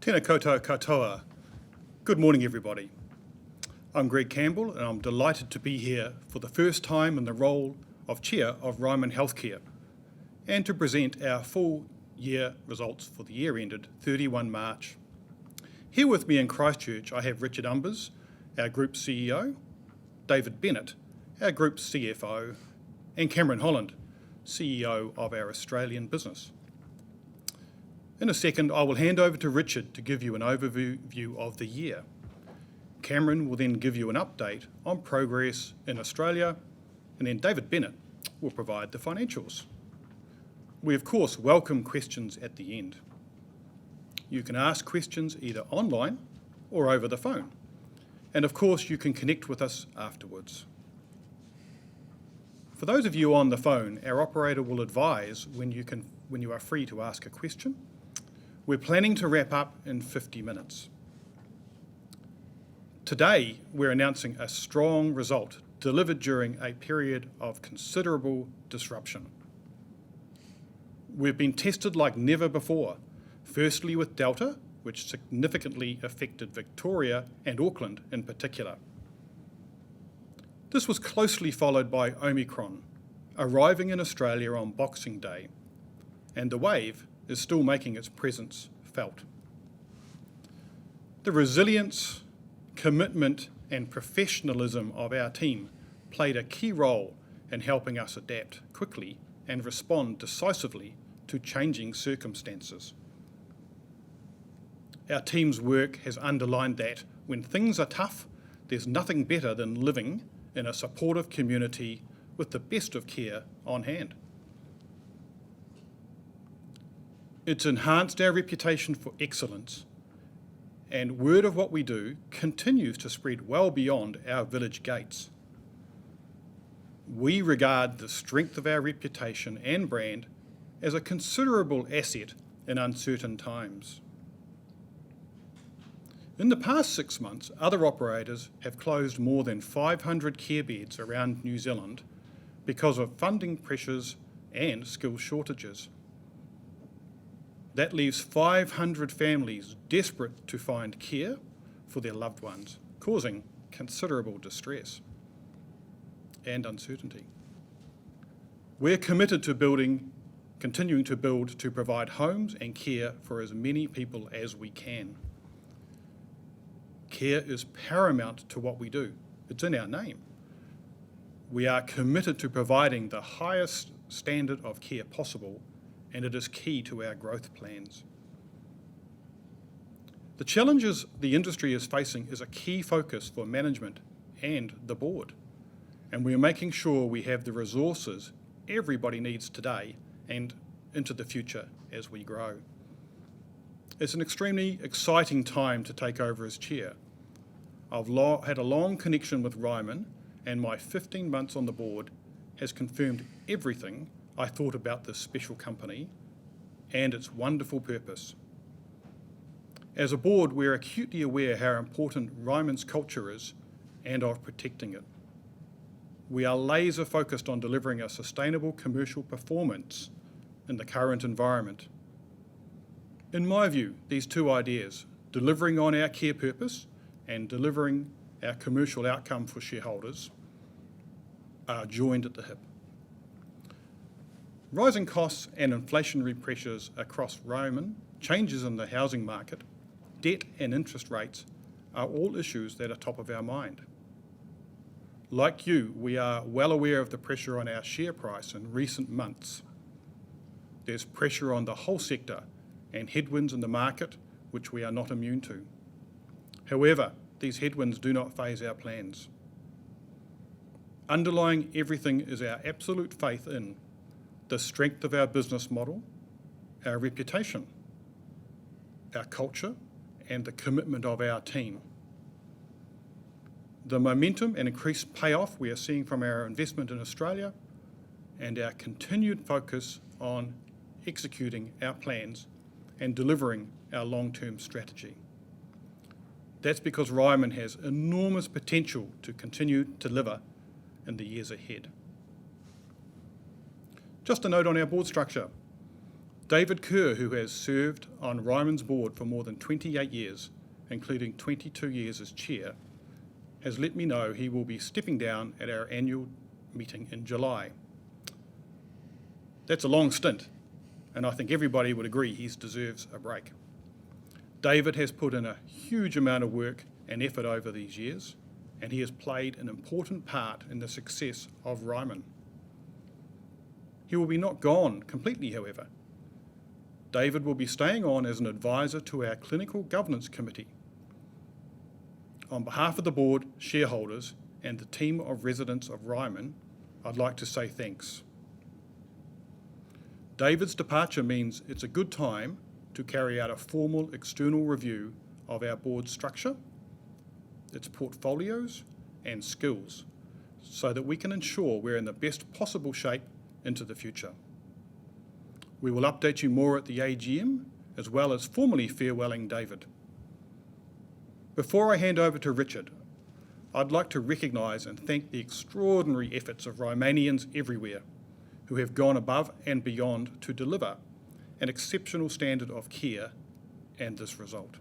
Tēnā koutou katoa. Good morning, everybody. I'm Greg Campbell, and I'm delighted to be here for the first time in the role of Chair of Ryman Healthcare and to present our full year results for the year ended 31 March. Here with me in Christchurch, I have Richard Umbers, our Group CEO, David Bennett, our Group CFO, and Cameron Holland, CEO of our Australian business. In a second, I will hand over to Richard to give you an overview of the year. Cameron will then give you an update on progress in Australia, and then David Bennett will provide the financials. We, of course, welcome questions at the end. You can ask questions either online or over the phone. And of course, you can connect with us afterwards. For those of you on the phone, our operator will advise when you are free to ask a question. We're planning to wrap up in 50 minutes. Today, we're announcing a strong result delivered during a period of considerable disruption. We've been tested like never before, firstly with Delta, which significantly affected Victoria and Auckland in particular. This was closely followed by Omicron, arriving in Australia on Boxing Day, and the wave is still making its presence felt. The resilience, commitment and professionalism of our team played a key role in helping us adapt quickly and respond decisively to changing circumstances. Our team's work has underlined that when things are tough, there's nothing better than living in a supportive community with the best of care on hand. It's enhanced our reputation for excellence, and word of what we do continues to spread well beyond our village gates. We regard the strength of our reputation and brand as a considerable asset in uncertain times. In the past 6 months, other operators have closed more than 500 care beds around New Zealand because of funding pressures and skill shortages. That leaves 500 families desperate to find care for their loved ones, causing considerable distress and uncertainty. We're committed to continuing to build to provide homes and care for as many people as we can. Care is paramount to what we do. It's in our name. We are committed to providing the highest standard of care possible, and it is key to our growth plans. The challenges the industry is facing is a key focus for management and the board, and we are making sure we have the resources everybody needs today and into the future as we grow. It's an extremely exciting time to take over as chair. I've had a long connection with Ryman, and my 15 months on the board has confirmed everything I thought about this special company and its wonderful purpose. As a board, we're acutely aware how important Ryman's culture is and of protecting it. We are laser focused on delivering a sustainable commercial performance in the current environment. In my view, these two ideas, delivering on our care purpose and delivering our commercial outcome for shareholders, are joined at the hip. Rising costs and inflationary pressures across Ryman, changes in the housing market, debt and interest rates are all issues that are top of our mind. Like you, we are well aware of the pressure on our share price in recent months. There's pressure on the whole sector and headwinds in the market which we are not immune to. However, these headwinds do not phase our plans. Underlying everything is our absolute faith in the strength of our business model, our reputation, our culture, and the commitment of our team. The momentum and increased payoff we are seeing from our investment in Australia and our continued focus on executing our plans and delivering our long-term strategy. That's because Ryman has enormous potential to continue to deliver in the years ahead. Just a note on our board structure. David Kerr, who has served on Ryman's board for more than 28 years, including 22 years as chair, has let me know he will be stepping down at our annual meeting in July. That's a long stint, and I think everybody would agree he deserves a break. David has put in a huge amount of work and effort over these years, and he has played an important part in the success of Ryman. He will be not gone completely, however. David will be staying on as an advisor to our Clinical Governance Committee. On behalf of the board, shareholders, and the team of residents of Ryman, I'd like to say thanks. David's departure means it's a good time to carry out a formal external review of our board structure, its portfolios and skills, so that we can ensure we're in the best possible shape into the future. We will update you more at the AGM, as well as formally farewelling David. Before I hand over to Richard, I'd like to recognise and thank the extraordinary efforts of Rymanians everywhere who have gone above and beyond to deliver an exceptional standard of care and this result.